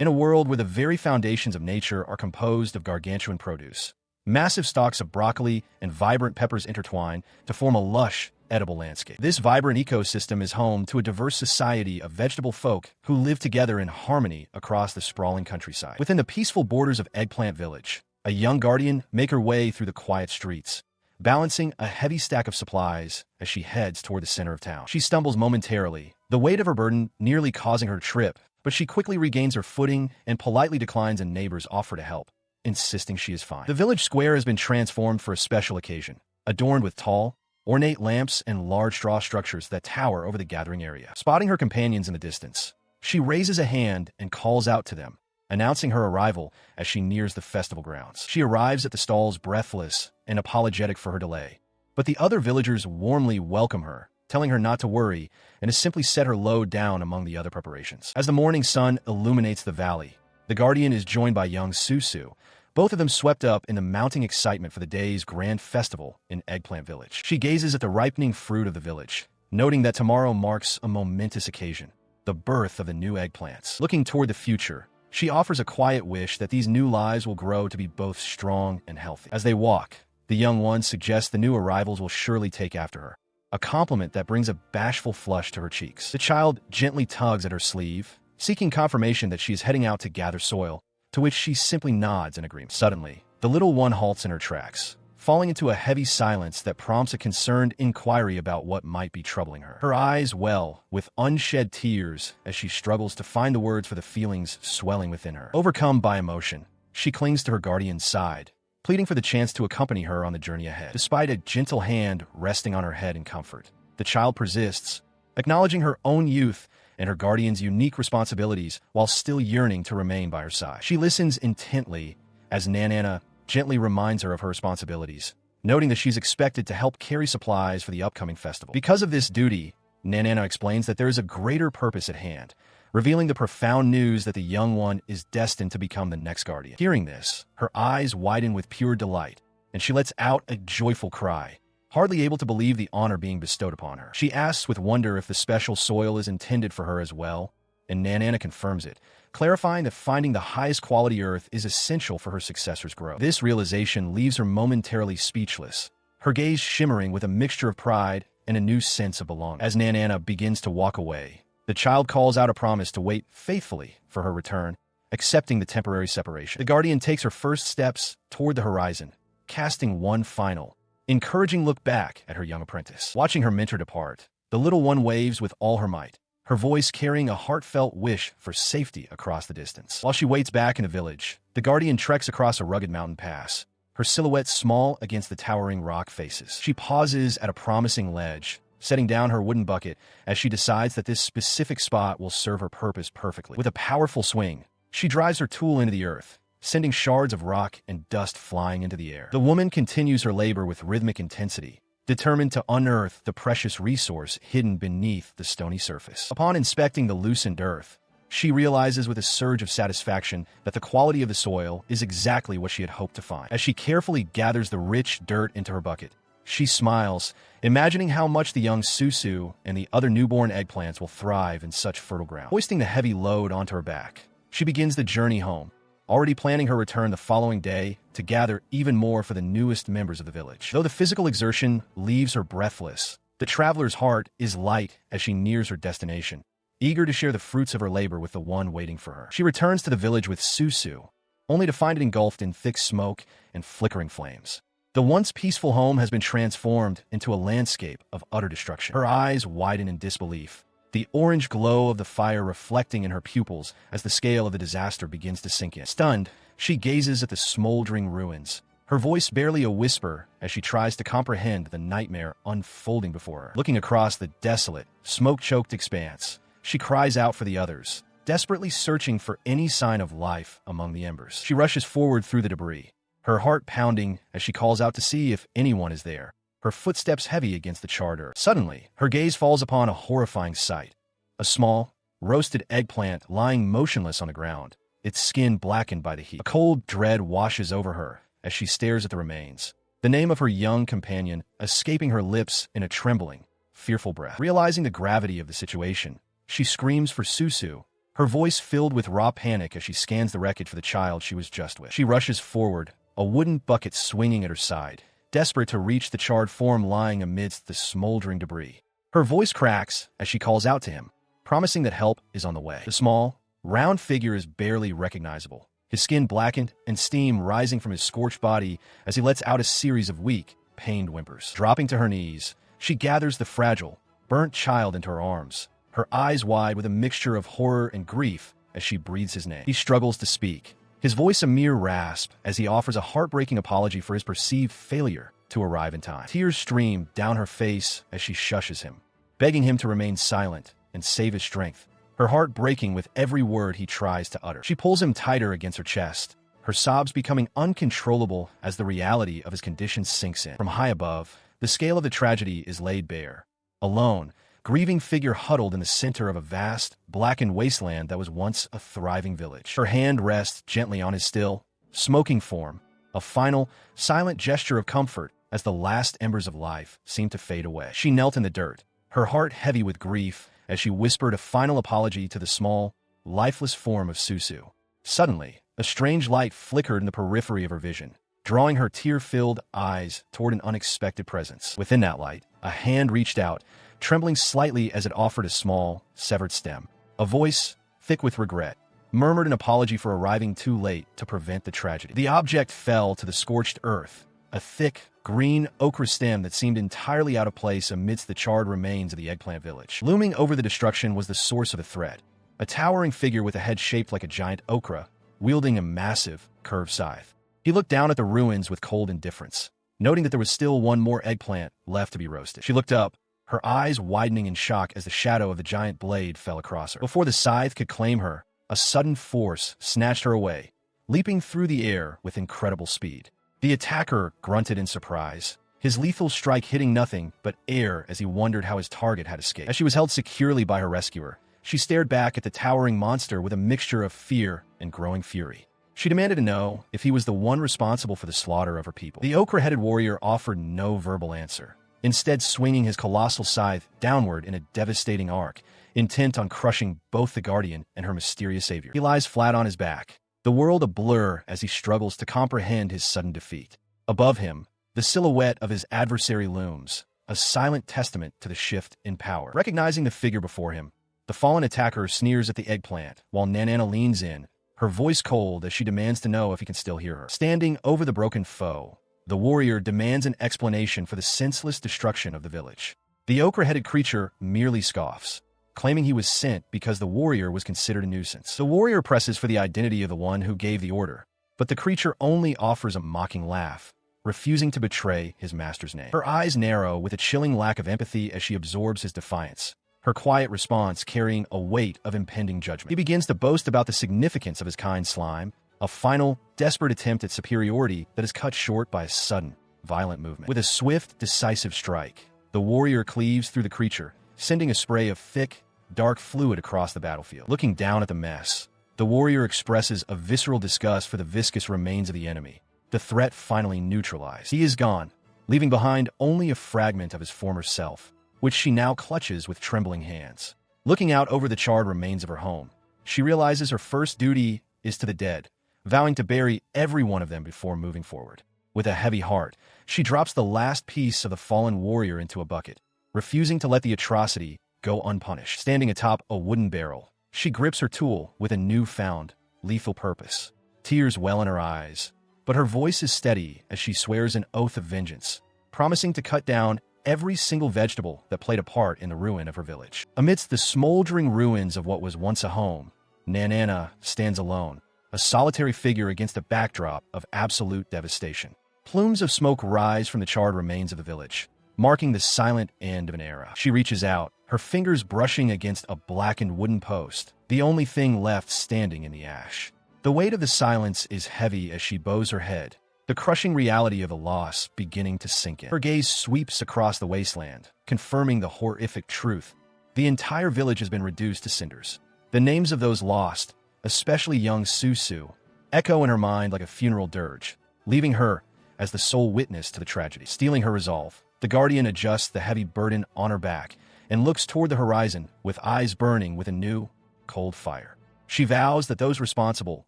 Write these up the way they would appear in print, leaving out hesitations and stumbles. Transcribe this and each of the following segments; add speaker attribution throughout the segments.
Speaker 1: in a world where the very foundations of nature are composed of gargantuan produce. Massive stalks of broccoli and vibrant peppers intertwine to form a lush, edible landscape. This vibrant ecosystem is home to a diverse society of vegetable folk who live together in harmony across the sprawling countryside. Within the peaceful borders of Eggplant Village, a young guardian makes her way through the quiet streets, balancing a heavy stack of supplies as she heads toward the center of town. She stumbles momentarily, the weight of her burden nearly causing her to trip, but she quickly regains her footing and politely declines a neighbor's offer to help, insisting she is fine. The village square has been transformed for a special occasion, adorned with tall, ornate lamps and large straw structures that tower over the gathering area. Spotting her companions in the distance, she raises a hand and calls out to them, announcing her arrival as she nears the festival grounds. She arrives at the stalls breathless and apologetic for her delay, but the other villagers warmly welcome her, telling her not to worry and to simply set her load down among the other preparations. As the morning sun illuminates the valley, the guardian is joined by young Susu, both of them swept up in the mounting excitement for the day's grand festival in Eggplant Village. She gazes at the ripening fruit of the village, noting that tomorrow marks a momentous occasion, the birth of the new eggplants. Looking toward the future, she offers a quiet wish that these new lives will grow to be both strong and healthy. As they walk, the young one suggests the new arrivals will surely take after her, a compliment that brings a bashful flush to her cheeks. The child gently tugs at her sleeve, seeking confirmation that she is heading out to gather soil, to which she simply nods in agreement. Suddenly, the little one halts in her tracks, falling into a heavy silence that prompts a concerned inquiry about what might be troubling her. Her eyes well with unshed tears as she struggles to find the words for the feelings swelling within her. Overcome by emotion, she clings to her guardian's side, pleading for the chance to accompany her on the journey ahead. Despite a gentle hand resting on her head in comfort, the child persists, acknowledging her own youth and her guardian's unique responsibilities while still yearning to remain by her side. She listens intently as Nanana gently reminds her of her responsibilities, noting that she's expected to help carry supplies for the upcoming festival. Because of this duty, Nanana explains that there is a greater purpose at hand, revealing the profound news that the young one is destined to become the next guardian. Hearing this, her eyes widen with pure delight, and she lets out a joyful cry, hardly able to believe the honor being bestowed upon her. She asks with wonder if the special soil is intended for her as well, and Nanana confirms it, clarifying that finding the highest quality earth is essential for her successor's growth. This realization leaves her momentarily speechless, her gaze shimmering with a mixture of pride and a new sense of belonging. As Nanana begins to walk away, the child calls out a promise to wait faithfully for her return, accepting the temporary separation. The guardian takes her first steps toward the horizon, casting one final, encouraging look back at her young apprentice. Watching her mentor depart, the little one waves with all her might, her voice carrying a heartfelt wish for safety across the distance. While she waits back in the village, the guardian treks across a rugged mountain pass, her silhouette small against the towering rock faces. She pauses at a promising ledge, setting down her wooden bucket as she decides that this specific spot will serve her purpose perfectly. With a powerful swing, she drives her tool into the earth, sending shards of rock and dust flying into the air. The woman continues her labor with rhythmic intensity, determined to unearth the precious resource hidden beneath the stony surface. Upon inspecting the loosened earth, she realizes with a surge of satisfaction that the quality of the soil is exactly what she had hoped to find. As she carefully gathers the rich dirt into her bucket, she smiles, imagining how much the young Susu and the other newborn eggplants will thrive in such fertile ground. Hoisting the heavy load onto her back, she begins the journey home, already planning her return the following day to gather even more for the newest members of the village. Though the physical exertion leaves her breathless, the traveler's heart is light as she nears her destination, eager to share the fruits of her labor with the one waiting for her. She returns to the village with Susu, only to find it engulfed in thick smoke and flickering flames. The once peaceful home has been transformed into a landscape of utter destruction. Her eyes widen in disbelief, the orange glow of the fire reflecting in her pupils as the scale of the disaster begins to sink in. Stunned, she gazes at the smoldering ruins, her voice barely a whisper as she tries to comprehend the nightmare unfolding before her. Looking across the desolate, smoke-choked expanse, she cries out for the others, desperately searching for any sign of life among the embers. She rushes forward through the debris, her heart pounding as she calls out to see if anyone is there, her footsteps heavy against the charred earth. Suddenly, her gaze falls upon a horrifying sight. A small, roasted eggplant lying motionless on the ground, its skin blackened by the heat. A cold dread washes over her as she stares at the remains, the name of her young companion escaping her lips in a trembling, fearful breath. Realizing the gravity of the situation, she screams for Susu, her voice filled with raw panic as she scans the wreckage for the child she was just with. She rushes forward, a wooden bucket swinging at her side, desperate to reach the charred form lying amidst the smoldering debris. Her voice cracks as she calls out to him, promising that help is on the way. The small, round figure is barely recognizable, his skin blackened and steam rising from his scorched body as he lets out a series of weak, pained whimpers. Dropping to her knees, she gathers the fragile, burnt child into her arms, her eyes wide with a mixture of horror and grief as she breathes his name. He struggles to speak, his voice a mere rasp as he offers a heartbreaking apology for his perceived failure to arrive in time. Tears stream down her face as she shushes him, begging him to remain silent and save his strength, her heart breaking with every word he tries to utter. She pulls him tighter against her chest, her sobs becoming uncontrollable as the reality of his condition sinks in. From high above, the scale of the tragedy is laid bare. A lone, grieving figure huddled in the center of a vast, blackened wasteland that was once a thriving village. Her hand rests gently on his still, smoking form, a final, silent gesture of comfort as the last embers of life seemed to fade away. She knelt in the dirt, her heart heavy with grief as she whispered a final apology to the small, lifeless form of Susu. Suddenly, a strange light flickered in the periphery of her vision, drawing her tear-filled eyes toward an unexpected presence. Within that light, a hand reached out, trembling slightly as it offered a small, severed stem. A voice, thick with regret, murmured an apology for arriving too late to prevent the tragedy. The object fell to the scorched earth, a thick, green ochre stem that seemed entirely out of place amidst the charred remains of the Eggplant village. Looming over the destruction was the source of the threat, a towering figure with a head shaped like a giant okra, wielding a massive, curved scythe. He looked down at the ruins with cold indifference, noting that there was still one more eggplant left to be roasted. She looked up, her eyes widening in shock as the shadow of the giant blade fell across her. Before the scythe could claim her, a sudden force snatched her away, leaping through the air with incredible speed. The attacker grunted in surprise, his lethal strike hitting nothing but air as he wondered how his target had escaped. As she was held securely by her rescuer, she stared back at the towering monster with a mixture of fear and growing fury. She demanded to know if he was the one responsible for the slaughter of her people. The ochre-headed warrior offered no verbal answer, instead swinging his colossal scythe downward in a devastating arc, intent on crushing both the Guardian and her mysterious savior. He lies flat on his back, the world a blur as he struggles to comprehend his sudden defeat. Above him, the silhouette of his adversary looms, a silent testament to the shift in power. Recognizing the figure before him, the fallen attacker sneers at the eggplant, while Nanana leans in, her voice cold as she demands to know if he can still hear her. Standing over the broken foe, the warrior demands an explanation for the senseless destruction of the village. The ochre-headed creature merely scoffs, claiming he was sent because the warrior was considered a nuisance. The warrior presses for the identity of the one who gave the order, but the creature only offers a mocking laugh, refusing to betray his master's name. Her eyes narrow with a chilling lack of empathy as she absorbs his defiance, her quiet response carrying a weight of impending judgment. He begins to boast about the significance of his kind slime, a final, desperate attempt at superiority that is cut short by a sudden, violent movement. With a swift, decisive strike, the warrior cleaves through the creature, sending a spray of thick, dark fluid across the battlefield. Looking down at the mess, the warrior expresses a visceral disgust for the viscous remains of the enemy, the threat finally neutralized. He is gone, leaving behind only a fragment of his former self, which she now clutches with trembling hands. Looking out over the charred remains of her home, she realizes her first duty is to the dead, vowing to bury every one of them before moving forward. With a heavy heart, she drops the last piece of the fallen warrior into a bucket, refusing to let the atrocity go unpunished. Standing atop a wooden barrel, she grips her tool with a newfound, lethal purpose. Tears well in her eyes, but her voice is steady as she swears an oath of vengeance, promising to cut down every single vegetable that played a part in the ruin of her village. Amidst the smoldering ruins of what was once a home, Nanana stands alone, a solitary figure against a backdrop of absolute devastation. Plumes of smoke rise from the charred remains of the village, marking the silent end of an era. She reaches out, her fingers brushing against a blackened wooden post, the only thing left standing in the ash. The weight of the silence is heavy as she bows her head, the crushing reality of the loss beginning to sink in. Her gaze sweeps across the wasteland, confirming the horrific truth. The entire village has been reduced to cinders. The names of those lost, especially young Susu, echo in her mind like a funeral dirge, leaving her as the sole witness to the tragedy. Stealing her resolve, the Guardian adjusts the heavy burden on her back and looks toward the horizon with eyes burning with a new, cold fire. She vows that those responsible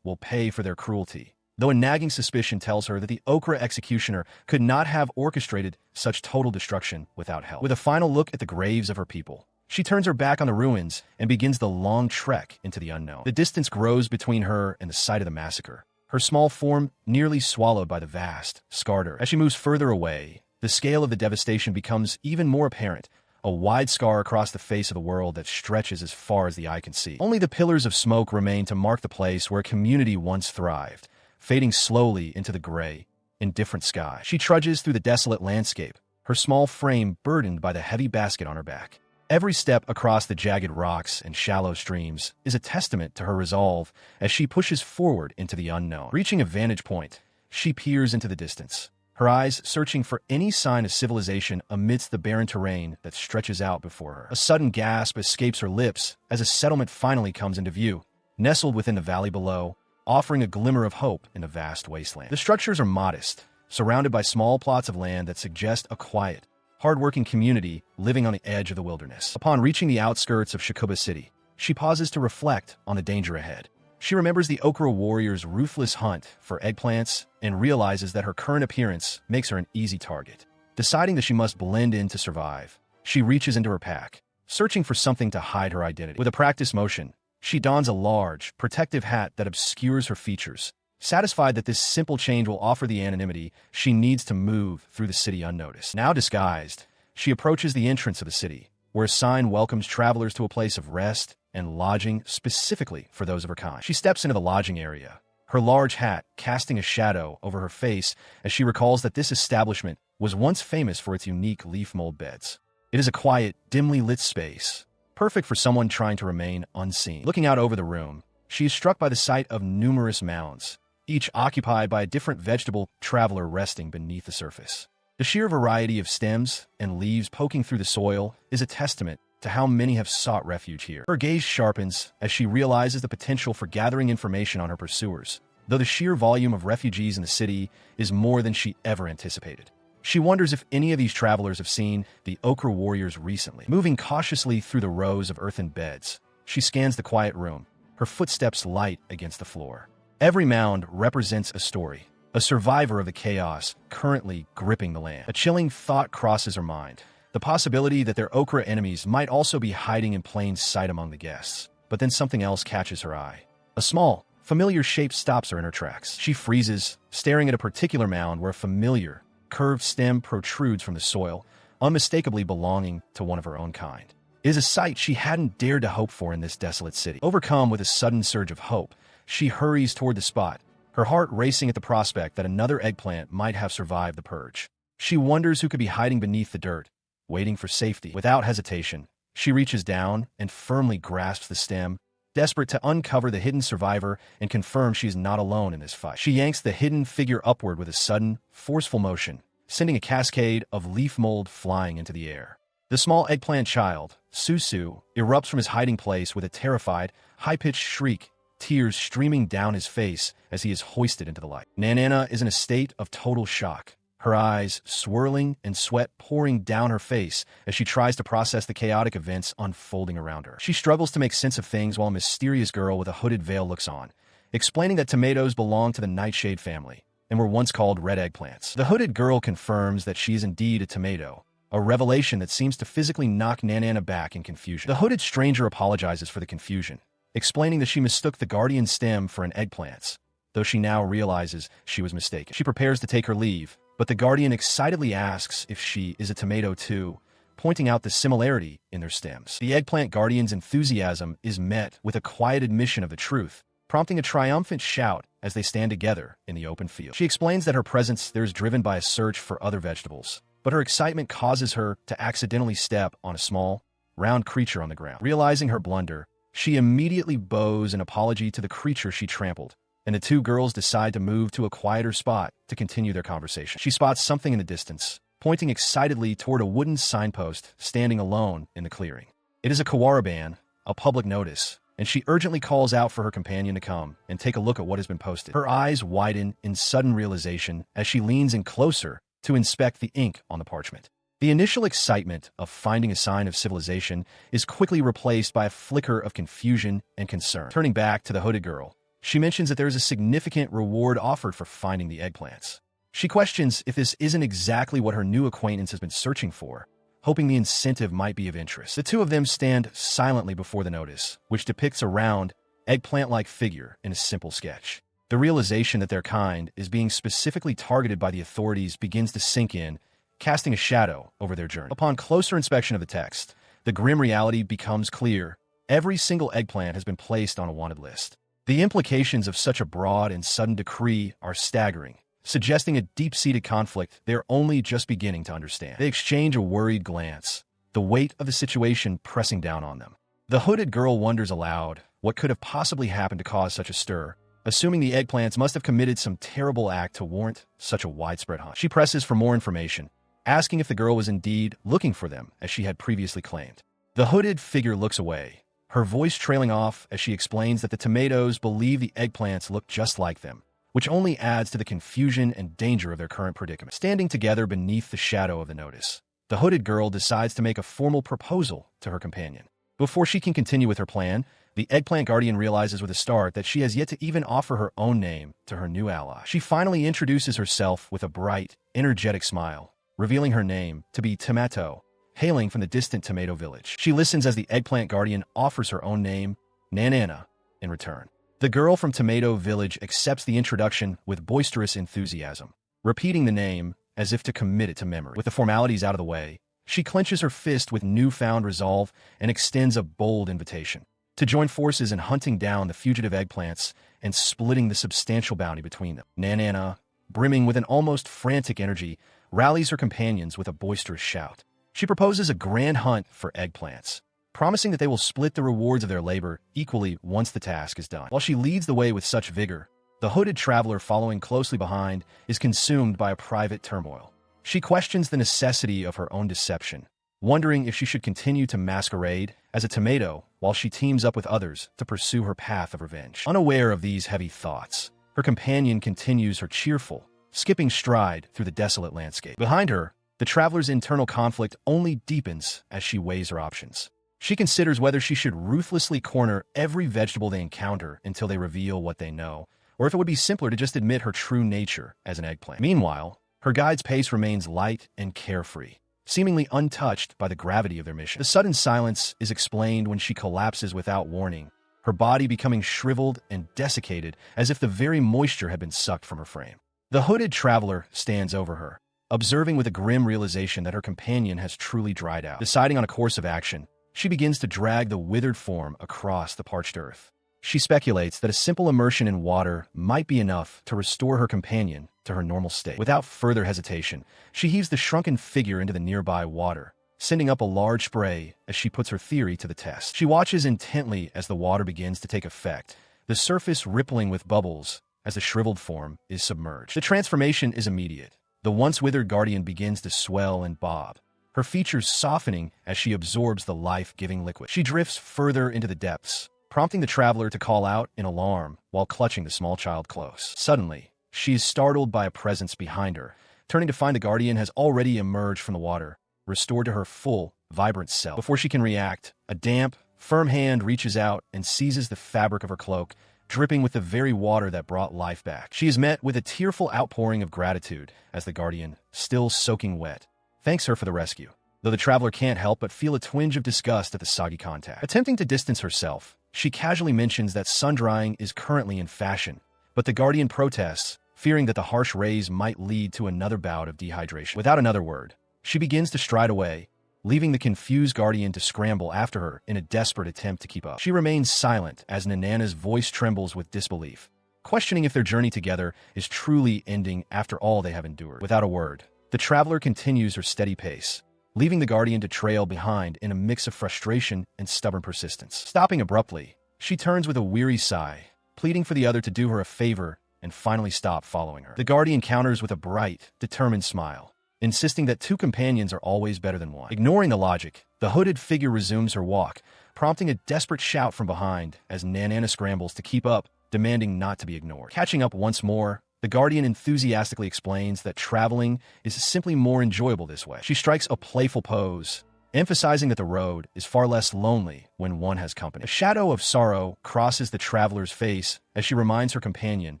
Speaker 1: will pay for their cruelty, though a nagging suspicion tells her that the Okra executioner could not have orchestrated such total destruction without help. With a final look at the graves of her people, she turns her back on the ruins and begins the long trek into the unknown. The distance grows between her and the site of the massacre, her small form nearly swallowed by the vast, scarred earth. As she moves further away, the scale of the devastation becomes even more apparent, a wide scar across the face of the world that stretches as far as the eye can see. Only the pillars of smoke remain to mark the place where a community once thrived, fading slowly into the gray, indifferent sky. She trudges through the desolate landscape, her small frame burdened by the heavy basket on her back. Every step across the jagged rocks and shallow streams is a testament to her resolve as she pushes forward into the unknown. Reaching a vantage point, she peers into the distance, her eyes searching for any sign of civilization amidst the barren terrain that stretches out before her. A sudden gasp escapes her lips as a settlement finally comes into view, nestled within the valley below, offering a glimmer of hope in a vast wasteland. The structures are modest, surrounded by small plots of land that suggest a quiet, hard-working community living on the edge of the wilderness. Upon reaching the outskirts of Shakuba City, she pauses to reflect on the danger ahead. She remembers the Okra warrior's ruthless hunt for eggplants and realizes that her current appearance makes her an easy target. Deciding that she must blend in to survive, she reaches into her pack, searching for something to hide her identity. With a practiced motion, she dons a large, protective hat that obscures her features, satisfied that this simple change will offer the anonymity she needs to move through the city unnoticed. Now disguised, she approaches the entrance of the city, where a sign welcomes travelers to a place of rest and lodging specifically for those of her kind. She steps into the lodging area, her large hat casting a shadow over her face as she recalls that this establishment was once famous for its unique leaf mold beds. It is a quiet, dimly lit space, perfect for someone trying to remain unseen. Looking out over the room, she is struck by the sight of numerous mounds, each occupied by a different vegetable traveler resting beneath the surface. The sheer variety of stems and leaves poking through the soil is a testament to how many have sought refuge here. Her gaze sharpens as she realizes the potential for gathering information on her pursuers, though the sheer volume of refugees in the city is more than she ever anticipated. She wonders if any of these travelers have seen the Okra warriors recently. Moving cautiously through the rows of earthen beds, she scans the quiet room, her footsteps light against the floor. Every mound represents a story, a survivor of the chaos currently gripping the land. A chilling thought crosses her mind, the possibility that their Okra enemies might also be hiding in plain sight among the guests. But then something else catches her eye. A small, familiar shape stops her in her tracks. She freezes, staring at a particular mound where a familiar, curved stem protrudes from the soil, unmistakably belonging to one of her own kind. It is a sight she hadn't dared to hope for in this desolate city. Overcome with a sudden surge of hope, she hurries toward the spot, her heart racing at the prospect that another eggplant might have survived the purge. She wonders who could be hiding beneath the dirt, waiting for safety. Without hesitation, she reaches down and firmly grasps the stem, desperate to uncover the hidden survivor and confirm she is not alone in this fight. She yanks the hidden figure upward with a sudden, forceful motion, sending a cascade of leaf mold flying into the air. The small eggplant child, Susu, erupts from his hiding place with a terrified, high-pitched shriek, tears streaming down his face as he is hoisted into the light. Nanana is in a state of total shock, her eyes swirling and sweat pouring down her face as she tries to process the chaotic events unfolding around her. She struggles to make sense of things while a mysterious girl with a hooded veil looks on, explaining that tomatoes belong to the nightshade family and were once called red eggplants. The hooded girl confirms that she is indeed a tomato, a revelation that seems to physically knock Nanana back in confusion. The hooded stranger apologizes for the confusion, explaining that she mistook the guardian stem for an eggplant's, though she now realizes she was mistaken. She prepares to take her leave, but the guardian excitedly asks if she is a tomato too, pointing out the similarity in their stems. The eggplant guardian's enthusiasm is met with a quiet admission of the truth, prompting a triumphant shout as they stand together in the open field. She explains that her presence there is driven by a search for other vegetables, but her excitement causes her to accidentally step on a small, round creature on the ground. Realizing her blunder, she immediately bows an apology to the creature she trampled, and the two girls decide to move to a quieter spot to continue their conversation. She spots something in the distance, pointing excitedly toward a wooden signpost standing alone in the clearing. It is a Kawaraban, a public notice, and she urgently calls out for her companion to come and take a look at what has been posted. Her eyes widen in sudden realization as she leans in closer to inspect the ink on the parchment. The initial excitement of finding a sign of civilization is quickly replaced by a flicker of confusion and concern. Turning back to the hooded girl, she mentions that there is a significant reward offered for finding the eggplants. She questions if this isn't exactly what her new acquaintance has been searching for, hoping the incentive might be of interest. The two of them stand silently before the notice, which depicts a round, eggplant-like figure in a simple sketch. The realization that their kind is being specifically targeted by the authorities begins to sink in, casting a shadow over their journey. Upon closer inspection of the text, the grim reality becomes clear. Every single eggplant has been placed on a wanted list. The implications of such a broad and sudden decree are staggering, suggesting a deep-seated conflict they're only just beginning to understand. They exchange a worried glance, the weight of the situation pressing down on them. The hooded girl wonders aloud what could have possibly happened to cause such a stir, assuming the eggplants must have committed some terrible act to warrant such a widespread hunt. She presses for more information, asking if the girl was indeed looking for them, as she had previously claimed. The hooded figure looks away, her voice trailing off as she explains that the tomatoes believe the eggplants look just like them, which only adds to the confusion and danger of their current predicament. Standing together beneath the shadow of the notice, the hooded girl decides to make a formal proposal to her companion. Before she can continue with her plan, the eggplant guardian realizes with a start that she has yet to even offer her own name to her new ally. She finally introduces herself with a bright, energetic smile, revealing her name to be Tomato, hailing from the distant tomato village. She listens as the eggplant guardian offers her own name, Nanana, in return. The girl from Tomato Village accepts the introduction with boisterous enthusiasm, repeating the name as if to commit it to memory. With the formalities out of the way, she clenches her fist with newfound resolve and extends a bold invitation to join forces in hunting down the fugitive eggplants and splitting the substantial bounty between them. Nanana, brimming with an almost frantic energy, rallies her companions with a boisterous shout. She proposes a grand hunt for eggplants, promising that they will split the rewards of their labor equally once the task is done. While she leads the way with such vigor, the hooded traveler following closely behind is consumed by a private turmoil. She questions the necessity of her own deception, wondering if she should continue to masquerade as a tomato while she teams up with others to pursue her path of revenge. Unaware of these heavy thoughts, her companion continues her cheerful, skipping stride through the desolate landscape. Behind her, the traveler's internal conflict only deepens as she weighs her options. She considers whether she should ruthlessly corner every vegetable they encounter until they reveal what they know, or if it would be simpler to just admit her true nature as an eggplant. Meanwhile, her guide's pace remains light and carefree, seemingly untouched by the gravity of their mission. The sudden silence is explained when she collapses without warning, her body becoming shriveled and desiccated as if the very moisture had been sucked from her frame. The hooded traveler stands over her, observing with a grim realization that her companion has truly dried out. Deciding on a course of action, she begins to drag the withered form across the parched earth. She speculates that a simple immersion in water might be enough to restore her companion to her normal state. Without further hesitation, she heaves the shrunken figure into the nearby water, sending up a large spray as she puts her theory to the test. She watches intently as the water begins to take effect, the surface rippling with bubbles as the shriveled form is submerged. The transformation is immediate. The once withered guardian begins to swell and bob, her features softening as she absorbs the life-giving liquid. She drifts further into the depths, prompting the traveler to call out in alarm while clutching the small child close. Suddenly, she is startled by a presence behind her, turning to find the guardian has already emerged from the water, restored to her full, vibrant self. Before she can react, a damp, firm hand reaches out and seizes the fabric of her cloak, dripping with the very water that brought life back. She is met with a tearful outpouring of gratitude as the guardian, still soaking wet, thanks her for the rescue, though the traveler can't help but feel a twinge of disgust at the soggy contact. Attempting to distance herself, she casually mentions that sun-drying is currently in fashion, but the guardian protests, fearing that the harsh rays might lead to another bout of dehydration. Without another word, she begins to stride away, leaving the confused guardian to scramble after her in a desperate attempt to keep up. She remains silent as Nanana's voice trembles with disbelief, questioning if their journey together is truly ending after all they have endured. Without a word, the traveler continues her steady pace, leaving the guardian to trail behind in a mix of frustration and stubborn persistence. Stopping abruptly, she turns with a weary sigh, pleading for the other to do her a favor and finally stop following her. The guardian counters with a bright, determined smile, insisting that two companions are always better than one. Ignoring the logic, the hooded figure resumes her walk, prompting a desperate shout from behind as Nanana scrambles to keep up, demanding not to be ignored. Catching up once more, The Guardian enthusiastically explains that traveling is simply more enjoyable this way. She strikes a playful pose, emphasizing that the road is far less lonely when one has company. A shadow of sorrow crosses the traveler's face as she reminds her companion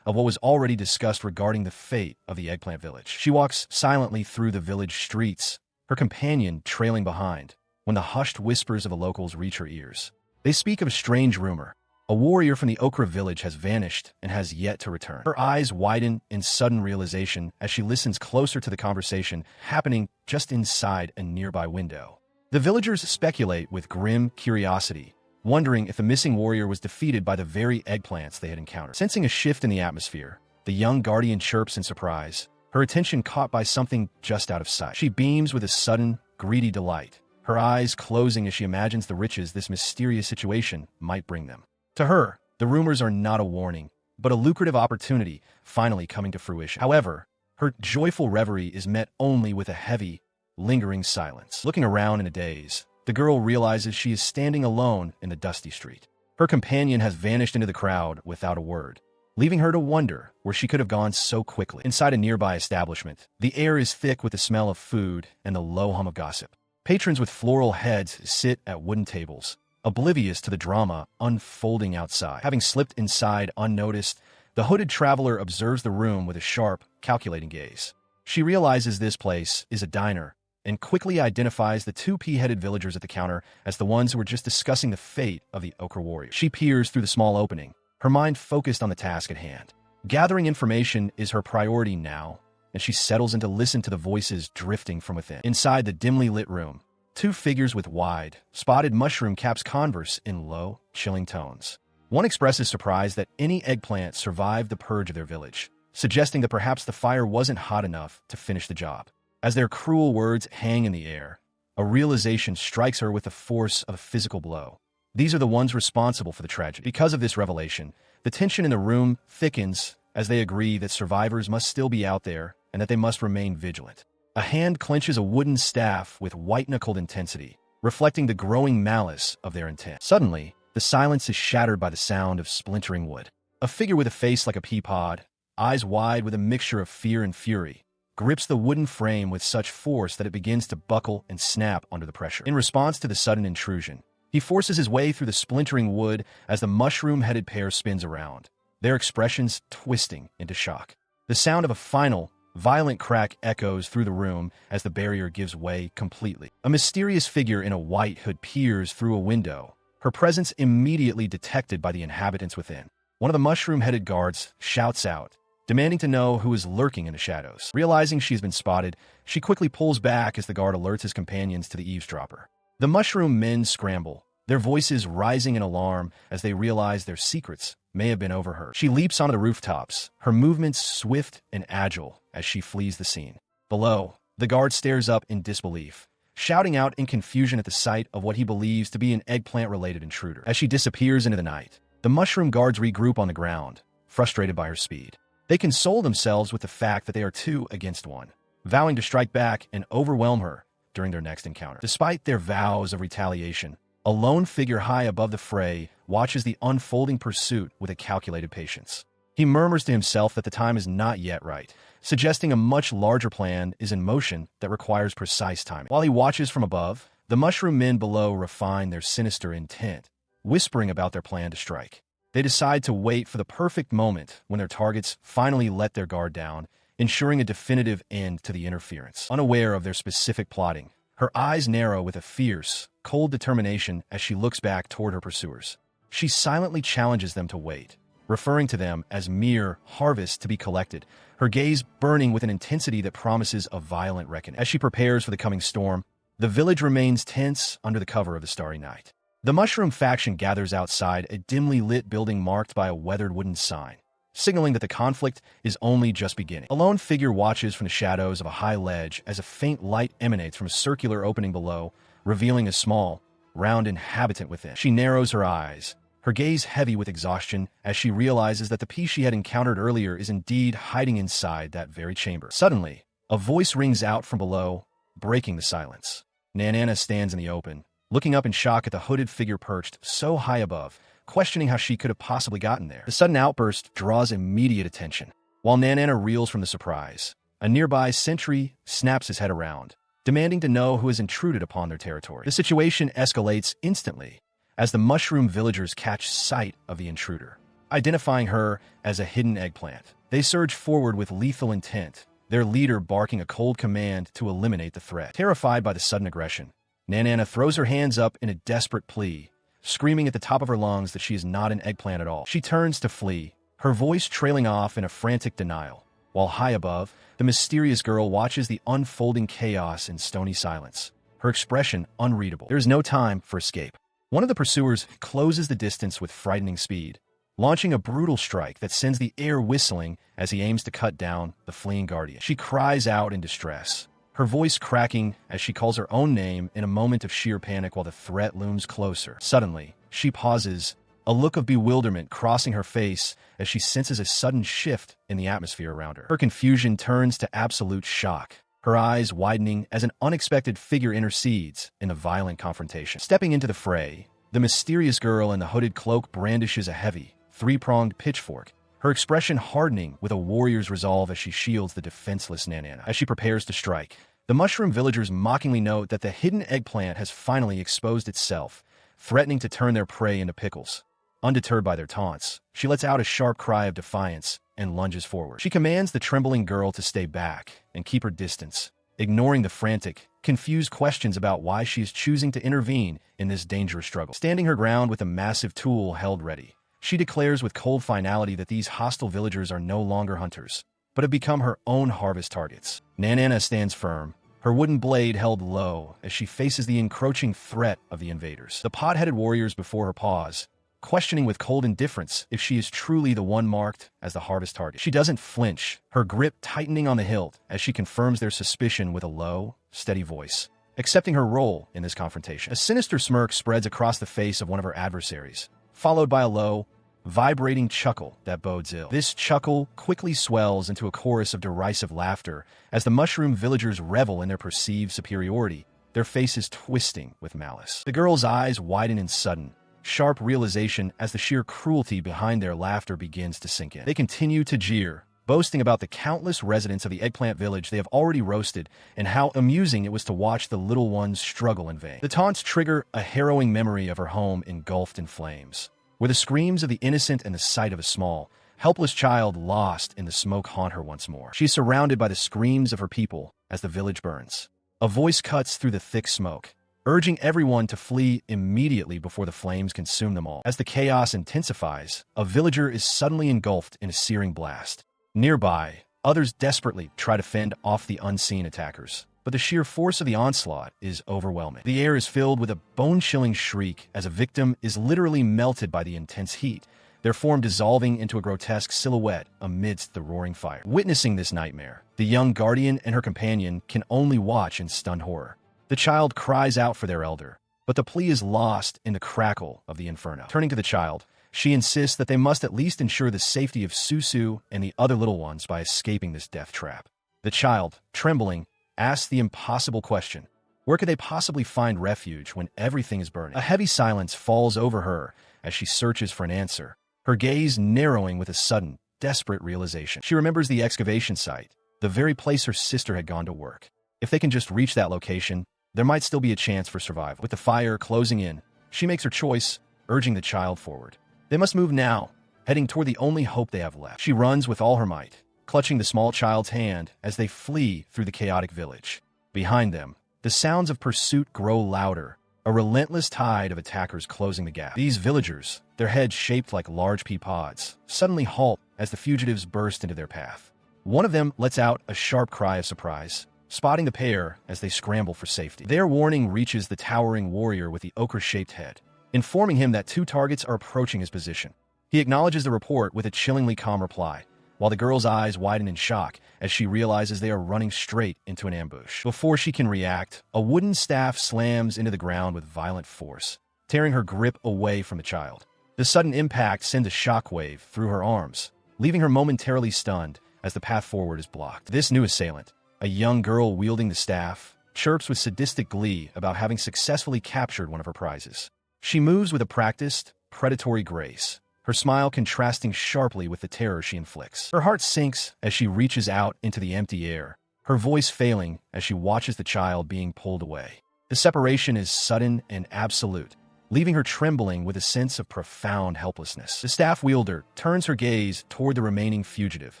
Speaker 1: of what was already discussed regarding the fate of the Eggplant village. She walks silently through the village streets, her companion trailing behind, when the hushed whispers of the locals reach her ears. They speak of a strange rumor. A warrior from the Okra village has vanished and has yet to return. Her eyes widen in sudden realization as she listens closer to the conversation happening just inside a nearby window. The villagers speculate with grim curiosity, wondering if the missing warrior was defeated by the very eggplants they had encountered. Sensing a shift in the atmosphere, the young guardian chirps in surprise, her attention caught by something just out of sight. She beams with a sudden, greedy delight, her eyes closing as she imagines the riches this mysterious situation might bring them. To her, the rumors are not a warning, but a lucrative opportunity finally coming to fruition. However, her joyful reverie is met only with a heavy, lingering silence. Looking around in a daze, the girl realizes she is standing alone in the dusty street. Her companion has vanished into the crowd without a word, leaving her to wonder where she could have gone so quickly. Inside a nearby establishment, the air is thick with the smell of food and the low hum of gossip. Patrons with floral heads sit at wooden tables, oblivious to the drama unfolding outside. Having slipped inside unnoticed, the hooded traveler observes the room with a sharp, calculating gaze. She realizes this place is a diner and quickly identifies the two pea-headed villagers at the counter as the ones who were just discussing the fate of the Okra warrior. She peers through the small opening, her mind focused on the task at hand. Gathering information is her priority now, and she settles in to listen to the voices drifting from within. Inside the dimly lit room, two figures with wide, spotted mushroom caps converse in low, chilling tones. One expresses surprise that any eggplant survived the purge of their village, suggesting that perhaps the fire wasn't hot enough to finish the job. As their cruel words hang in the air, a realization strikes her with the force of a physical blow. These are the ones responsible for the tragedy. Because of this revelation, the tension in the room thickens as they agree that survivors must still be out there and that they must remain vigilant. A hand clenches a wooden staff with white-knuckled intensity, reflecting the growing malice of their intent. Suddenly, the silence is shattered by the sound of splintering wood. A figure with a face like a pea pod, eyes wide with a mixture of fear and fury, grips the wooden frame with such force that it begins to buckle and snap under the pressure. In response to the sudden intrusion, he forces his way through the splintering wood as the mushroom-headed pair spins around, their expressions twisting into shock. The sound of a final, violent crack echoes through the room as the barrier gives way completely. A mysterious figure in a white hood peers through a window, her presence immediately detected by the inhabitants within. One of the mushroom-headed guards shouts out, demanding to know who is lurking in the shadows. Realizing she's been spotted, she quickly pulls back as the guard alerts his companions to the eavesdropper. The mushroom men scramble, their voices rising in alarm as they realize their secrets may have been overheard. She leaps onto the rooftops, her movements swift and agile as she flees the scene. Below, the guard stares up in disbelief, shouting out in confusion at the sight of what he believes to be an eggplant-related intruder. As she disappears into the night, the mushroom guards regroup on the ground, frustrated by her speed. They console themselves with the fact that they are 2 against 1, vowing to strike back and overwhelm her during their next encounter. Despite their vows of retaliation, a lone figure high above the fray watches the unfolding pursuit with a calculated patience. He murmurs to himself that the time is not yet right, suggesting a much larger plan is in motion that requires precise timing. While he watches from above, the mushroom men below refine their sinister intent, whispering about their plan to strike. They decide to wait for the perfect moment when their targets finally let their guard down, ensuring a definitive end to the interference. Unaware of their specific plotting, her eyes narrow with a fierce, cold determination as she looks back toward her pursuers. She silently challenges them to wait, referring to them as mere harvests to be collected, her gaze burning with an intensity that promises a violent reckoning. As she prepares for the coming storm, the village remains tense under the cover of the starry night. The mushroom faction gathers outside a dimly lit building marked by a weathered wooden sign, signaling that the conflict is only just beginning. A lone figure watches from the shadows of a high ledge as a faint light emanates from a circular opening below, revealing a small, round inhabitant within. She narrows her eyes, her gaze heavy with exhaustion as she realizes that the piece she had encountered earlier is indeed hiding inside that very chamber. Suddenly, a voice rings out from below, breaking the silence. Nanana stands in the open, looking up in shock at the hooded figure perched so high above, questioning how she could have possibly gotten there. The sudden outburst draws immediate attention. While Nanana reels from the surprise, a nearby sentry snaps his head around, demanding to know who has intruded upon their territory. The situation escalates instantly as the mushroom villagers catch sight of the intruder. Identifying her as a hidden eggplant, they surge forward with lethal intent, their leader barking a cold command to eliminate the threat. Terrified by the sudden aggression, Nanana throws her hands up in a desperate plea, screaming at the top of her lungs that she is not an eggplant at all. She turns to flee, her voice trailing off in a frantic denial, while high above, the mysterious girl watches the unfolding chaos in stony silence, her expression unreadable. There is no time for escape. One of the pursuers closes the distance with frightening speed, launching a brutal strike that sends the air whistling as he aims to cut down the fleeing guardian. She cries out in distress, her voice cracking as she calls her own name in a moment of sheer panic while the threat looms closer. Suddenly, she pauses, a look of bewilderment crossing her face as she senses a sudden shift in the atmosphere around her. Her confusion turns to absolute shock, her eyes widening as an unexpected figure intercedes in a violent confrontation. Stepping into the fray, the mysterious girl in the hooded cloak brandishes a heavy, three-pronged pitchfork, her expression hardening with a warrior's resolve as she shields the defenseless Nanana. As she prepares to strike, the mushroom villagers mockingly note that the hidden eggplant has finally exposed itself, threatening to turn their prey into pickles. Undeterred by their taunts, she lets out a sharp cry of defiance and lunges forward. She commands the trembling girl to stay back and keep her distance, ignoring the frantic, confused questions about why she is choosing to intervene in this dangerous struggle. Standing her ground with a massive tool held ready, she declares with cold finality that these hostile villagers are no longer hunters, but have become her own harvest targets. Nanana stands firm, her wooden blade held low as she faces the encroaching threat of the invaders. The pot-headed warriors before her pause, questioning with cold indifference if she is truly the one marked as the harvest target. She doesn't flinch, her grip tightening on the hilt as she confirms their suspicion with a low, steady voice, accepting her role in this confrontation. A sinister smirk spreads across the face of one of her adversaries, followed by a low, vibrating chuckle that bodes ill. This chuckle quickly swells into a chorus of derisive laughter as the mushroom villagers revel in their perceived superiority, their faces twisting with malice. The girl's eyes widen in sudden, sharp realization as the sheer cruelty behind their laughter begins to sink in. They continue to jeer, boasting about the countless residents of the eggplant village they have already roasted and how amusing it was to watch the little ones struggle in vain. The taunts trigger a harrowing memory of her home engulfed in flames, where the screams of the innocent and the sight of a small, helpless child lost in the smoke haunt her once more. She's surrounded by the screams of her people as the village burns. A voice cuts through the thick smoke, urging everyone to flee immediately before the flames consume them all. As the chaos intensifies, a villager is suddenly engulfed in a searing blast. Nearby, others desperately try to fend off the unseen attackers, but the sheer force of the onslaught is overwhelming. The air is filled with a bone-chilling shriek as a victim is literally melted by the intense heat, their form dissolving into a grotesque silhouette amidst the roaring fire. Witnessing this nightmare, the young guardian and her companion can only watch in stunned horror. The child cries out for their elder, but the plea is lost in the crackle of the inferno. Turning to the child, she insists that they must at least ensure the safety of Susu and the other little ones by escaping this death trap. The child, trembling, asks the impossible question, where could they possibly find refuge when everything is burning? A heavy silence falls over her as she searches for an answer, her gaze narrowing with a sudden, desperate realization. She remembers the excavation site, the very place her sister had gone to work. If they can just reach that location, there might still be a chance for survival. With the fire closing in, she makes her choice, urging the child forward. They must move now, heading toward the only hope they have left. She runs with all her might, clutching the small child's hand as they flee through the chaotic village. Behind them, the sounds of pursuit grow louder, a relentless tide of attackers closing the gap. These villagers, their heads shaped like large pea pods, suddenly halt as the fugitives burst into their path. One of them lets out a sharp cry of surprise, spotting the pair as they scramble for safety. Their warning reaches the towering warrior with the ochre-shaped head, informing him that two targets are approaching his position. He acknowledges the report with a chillingly calm reply, while the girl's eyes widen in shock as she realizes they are running straight into an ambush. Before she can react, a wooden staff slams into the ground with violent force, tearing her grip away from the child. The sudden impact sends a shockwave through her arms, leaving her momentarily stunned as the path forward is blocked. This new assailant, a young girl wielding the staff, chirps with sadistic glee about having successfully captured one of her prizes. She moves with a practiced, predatory grace, her smile contrasting sharply with the terror she inflicts. Her heart sinks as she reaches out into the empty air, her voice failing as she watches the child being pulled away. The separation is sudden and absolute, leaving her trembling with a sense of profound helplessness. The staff wielder turns her gaze toward the remaining fugitive,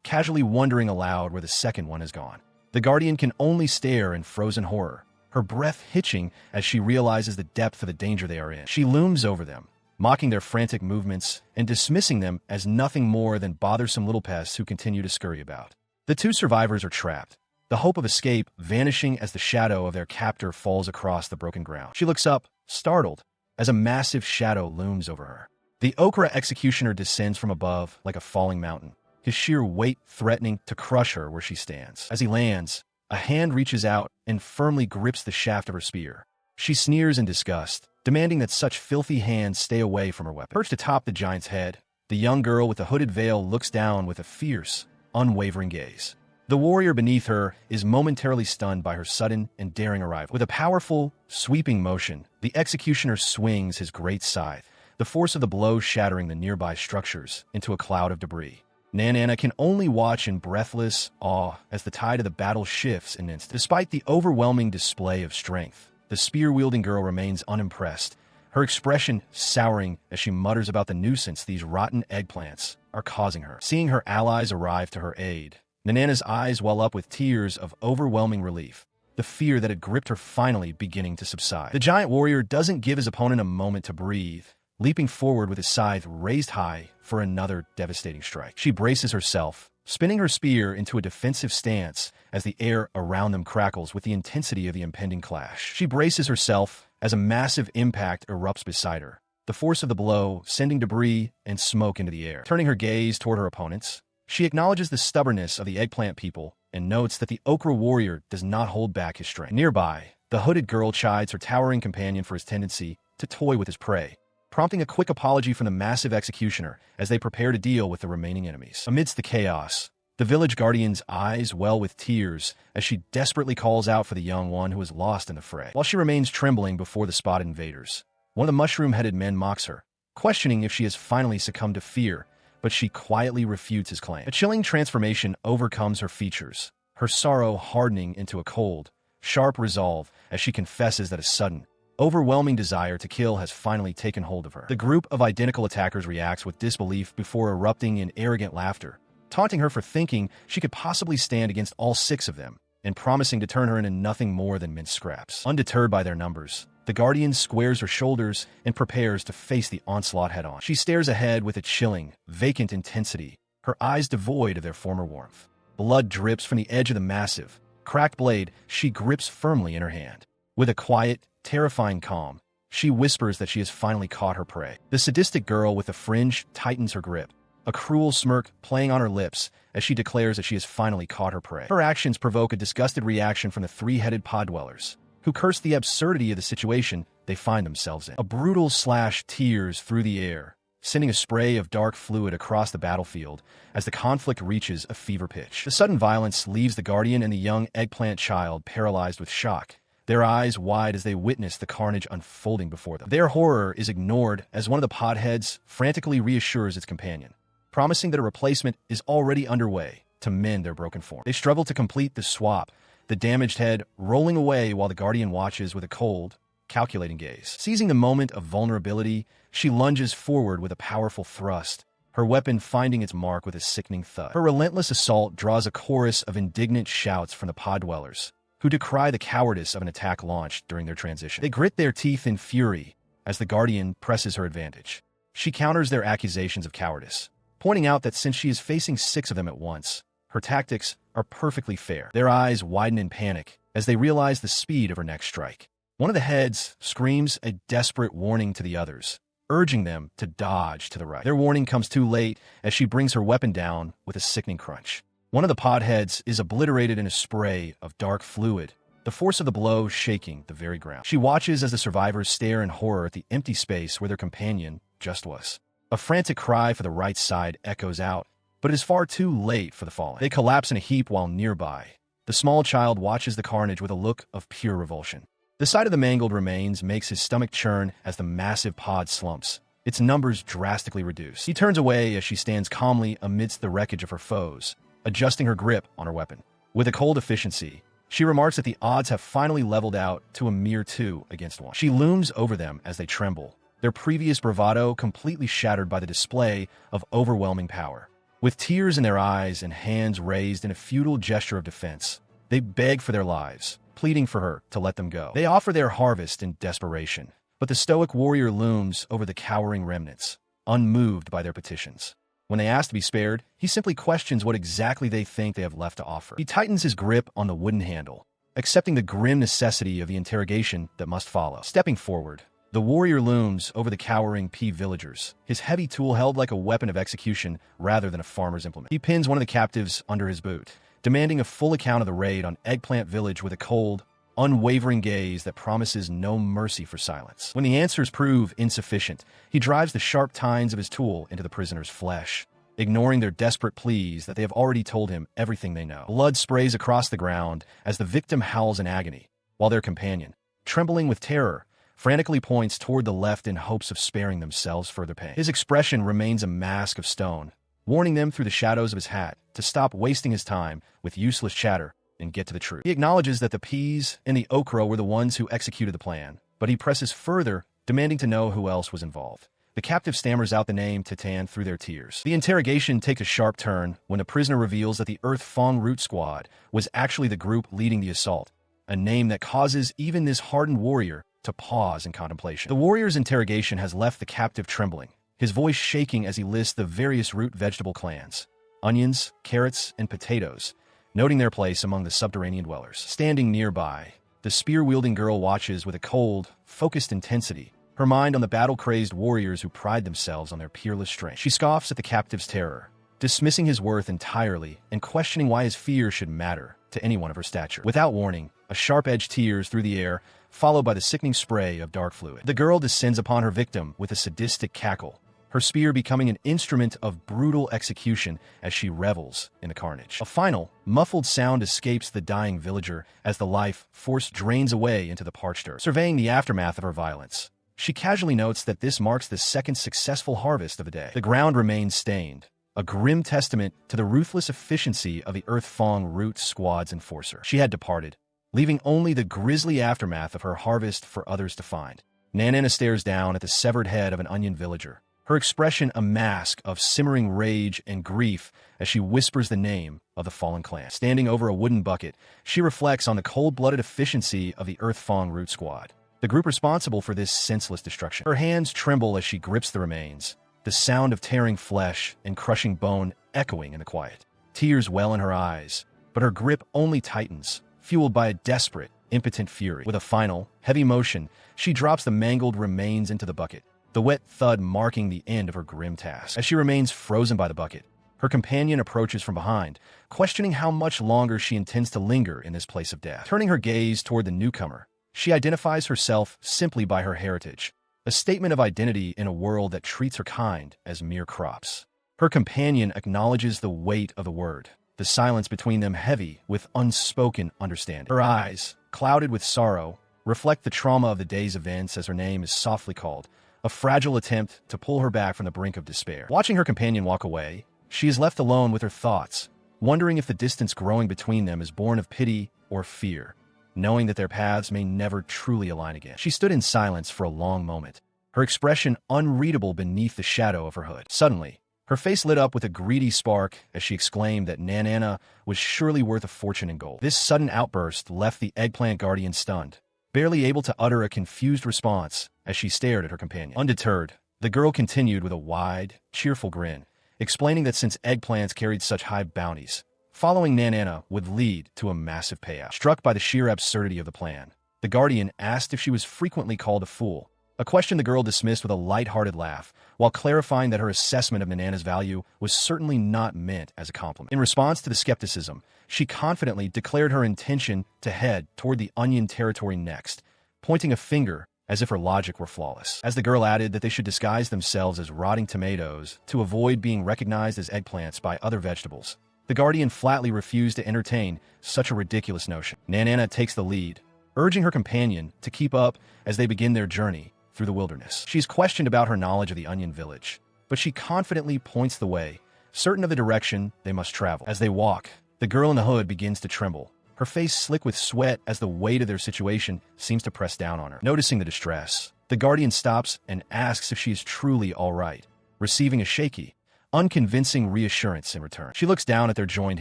Speaker 1: casually wondering aloud where the second one has gone. The Guardian can only stare in frozen horror, her breath hitching as she realizes the depth of the danger they are in. She looms over them, mocking their frantic movements and dismissing them as nothing more than bothersome little pests who continue to scurry about. The two survivors are trapped, the hope of escape vanishing as the shadow of their captor falls across the broken ground. She looks up, startled, as a massive shadow looms over her. The Okra executioner descends from above like a falling mountain, his sheer weight threatening to crush her where she stands. As he lands, a hand reaches out and firmly grips the shaft of her spear. She sneers in disgust, demanding that such filthy hands stay away from her weapon. Perched atop the giant's head, the young girl with the hooded veil looks down with a fierce, unwavering gaze. The warrior beneath her is momentarily stunned by her sudden and daring arrival. With a powerful, sweeping motion, the executioner swings his great scythe, the force of the blow shattering the nearby structures into a cloud of debris. Nanana can only watch in breathless awe as the tide of the battle shifts in an instant. Despite the overwhelming display of strength, the spear-wielding girl remains unimpressed, her expression souring as she mutters about the nuisance these rotten eggplants are causing her. Seeing her allies arrive to her aid, Nanana's eyes well up with tears of overwhelming relief, the fear that had gripped her finally beginning to subside. The giant warrior doesn't give his opponent a moment to breathe, leaping forward with his scythe raised high for another devastating strike. She braces herself, spinning her spear into a defensive stance as the air around them crackles with the intensity of the impending clash. She braces herself as a massive impact erupts beside her, the force of the blow sending debris and smoke into the air. Turning her gaze toward her opponents, she acknowledges the stubbornness of the eggplant people and notes that the Okra warrior does not hold back his strength. Nearby, the hooded girl chides her towering companion for his tendency to toy with his prey, prompting a quick apology from the massive executioner as they prepare to deal with the remaining enemies. Amidst the chaos, the village guardian's eyes well with tears as she desperately calls out for the young one who is lost in the fray. While she remains trembling before the spotted invaders, one of the mushroom-headed men mocks her, questioning if she has finally succumbed to fear, but she quietly refutes his claim. A chilling transformation overcomes her features, her sorrow hardening into a cold, sharp resolve as she confesses that a sudden, overwhelming desire to kill has finally taken hold of her. The group of identical attackers reacts with disbelief before erupting in arrogant laughter, taunting her for thinking she could possibly stand against all 6 of them, and promising to turn her into nothing more than minced scraps. Undeterred by their numbers, the Guardian squares her shoulders and prepares to face the onslaught head-on. She stares ahead with a chilling, vacant intensity, her eyes devoid of their former warmth. Blood drips from the edge of the massive, cracked blade she grips firmly in her hand. With a quiet, terrifying calm, she whispers that she has finally caught her prey. The sadistic girl with the fringe tightens her grip, a cruel smirk playing on her lips as she declares that she has finally caught her prey. Her actions provoke a disgusted reaction from the 3-headed pod dwellers, who curse the absurdity of the situation they find themselves in. A brutal slash tears through the air, sending a spray of dark fluid across the battlefield as the conflict reaches a fever pitch. The sudden violence leaves the Guardian and the young eggplant child paralyzed with shock, their eyes wide as they witness the carnage unfolding before them. Their horror is ignored as one of the podheads frantically reassures its companion, promising that a replacement is already underway to mend their broken form. They struggle to complete the swap, the damaged head rolling away while the Guardian watches with a cold, calculating gaze. Seizing the moment of vulnerability, she lunges forward with a powerful thrust, her weapon finding its mark with a sickening thud. Her relentless assault draws a chorus of indignant shouts from the pod dwellers, who decry the cowardice of an attack launched during their transition. They grit their teeth in fury as the Guardian presses her advantage. She counters their accusations of cowardice, pointing out that since she is facing 6 of them at once, her tactics are perfectly fair. Their eyes widen in panic as they realize the speed of her next strike. One of the heads screams a desperate warning to the others, urging them to dodge to the right. Their warning comes too late as she brings her weapon down with a sickening crunch. One of the pod heads is obliterated in a spray of dark fluid, the force of the blow shaking the very ground. She watches as the survivors stare in horror at the empty space where their companion just was. A frantic cry for the right side echoes out, but it is far too late for the fallen. They collapse in a heap while nearby. The small child watches the carnage with a look of pure revulsion. The sight of the mangled remains makes his stomach churn as the massive pod slumps, its numbers drastically reduce. He turns away as she stands calmly amidst the wreckage of her foes, adjusting her grip on her weapon. With a cold efficiency, she remarks that the odds have finally leveled out to a mere 2 against 1. She looms over them as they tremble, their previous bravado completely shattered by the display of overwhelming power. With tears in their eyes and hands raised in a futile gesture of defense, they beg for their lives, pleading for her to let them go. They offer their harvest in desperation, but the stoic warrior looms over the cowering remnants, unmoved by their petitions. When they ask to be spared, he simply questions what exactly they think they have left to offer. He tightens his grip on the wooden handle, accepting the grim necessity of the interrogation that must follow. Stepping forward, the warrior looms over the cowering villagers, his heavy tool held like a weapon of execution rather than a farmer's implement. He pins one of the captives under his boot, demanding a full account of the raid on Eggplant Village with a cold, unwavering gaze that promises no mercy for silence. When the answers prove insufficient, he drives the sharp tines of his tool into the prisoner's flesh, ignoring their desperate pleas that they have already told him everything they know. Blood sprays across the ground as the victim howls in agony, while their companion, trembling with terror, frantically points toward the left in hopes of sparing themselves further pain. His expression remains a mask of stone, warning them through the shadows of his hat to stop wasting his time with useless chatter and get to the truth. He acknowledges that the peas and the okra were the ones who executed the plan, but he presses further, demanding to know who else was involved. The captive stammers out the name Titan through their tears. The interrogation takes a sharp turn when the prisoner reveals that the Earth Fong Root Squad was actually the group leading the assault, a name that causes even this hardened warrior to pause in contemplation. The warrior's interrogation has left the captive trembling, his voice shaking as he lists the various root vegetable clans: onions, carrots, and potatoes, noting their place among the subterranean dwellers. Standing nearby, the spear-wielding girl watches with a cold, focused intensity, her mind on the battle-crazed warriors who pride themselves on their peerless strength. She scoffs at the captive's terror, dismissing his worth entirely and questioning why his fear should matter to anyone of her stature. Without warning, a sharp edge tears through the air, followed by the sickening spray of dark fluid. The girl descends upon her victim with a sadistic cackle, her spear becoming an instrument of brutal execution as she revels in the carnage. A final, muffled sound escapes the dying villager as the life force drains away into the parched earth. Surveying the aftermath of her violence, she casually notes that this marks the second successful harvest of the day. The ground remains stained, a grim testament to the ruthless efficiency of the Earth Fong Root Squad's enforcer. She had departed, leaving only the grisly aftermath of her harvest for others to find. Nanana stares down at the severed head of an onion villager, her expression a mask of simmering rage and grief as she whispers the name of the fallen clan. Standing over a wooden bucket, she reflects on the cold-blooded efficiency of the Earth Fong Root Squad, the group responsible for this senseless destruction. Her hands tremble as she grips the remains, the sound of tearing flesh and crushing bone echoing in the quiet. Tears well in her eyes, but her grip only tightens, fueled by a desperate, impotent fury. With a final, heavy motion, she drops the mangled remains into the bucket, the wet thud marking the end of her grim task. As she remains frozen by the bucket, her companion approaches from behind, questioning how much longer she intends to linger in this place of death. Turning her gaze toward the newcomer, she identifies herself simply by her heritage, a statement of identity in a world that treats her kind as mere crops. Her companion acknowledges the weight of the word, the silence between them heavy with unspoken understanding. Her eyes, clouded with sorrow, reflect the trauma of the day's events as her name is softly called, a fragile attempt to pull her back from the brink of despair. Watching her companion walk away, she is left alone with her thoughts, wondering if the distance growing between them is born of pity or fear, knowing that their paths may never truly align again. She stood in silence for a long moment, her expression unreadable beneath the shadow of her hood. Suddenly, her face lit up with a greedy spark as she exclaimed that Nanana was surely worth a fortune in gold. This sudden outburst left the Eggplant Guardian stunned, barely able to utter a confused response as she stared at her companion. Undeterred, the girl continued with a wide, cheerful grin, explaining that since Eggplants carried such high bounties, following Nanana would lead to a massive payout. Struck by the sheer absurdity of the plan, the Guardian asked if she was frequently called a fool, a question the girl dismissed with a light-hearted laugh, while clarifying that her assessment of Nanana's value was certainly not meant as a compliment. In response to the skepticism, she confidently declared her intention to head toward the onion territory next, pointing a finger as if her logic were flawless. As the girl added that they should disguise themselves as rotting tomatoes to avoid being recognized as eggplants by other vegetables, the Guardian flatly refused to entertain such a ridiculous notion. Nanana takes the lead, urging her companion to keep up as they begin their journey, through the wilderness. She's questioned about her knowledge of the Onion Village, but she confidently points the way, certain of the direction they must travel. As they walk, the girl in the hood begins to tremble, her face slick with sweat as the weight of their situation seems to press down on her. Noticing the distress, the Guardian stops and asks if she is truly all right, receiving a shaky, unconvincing reassurance in return. She looks down at their joined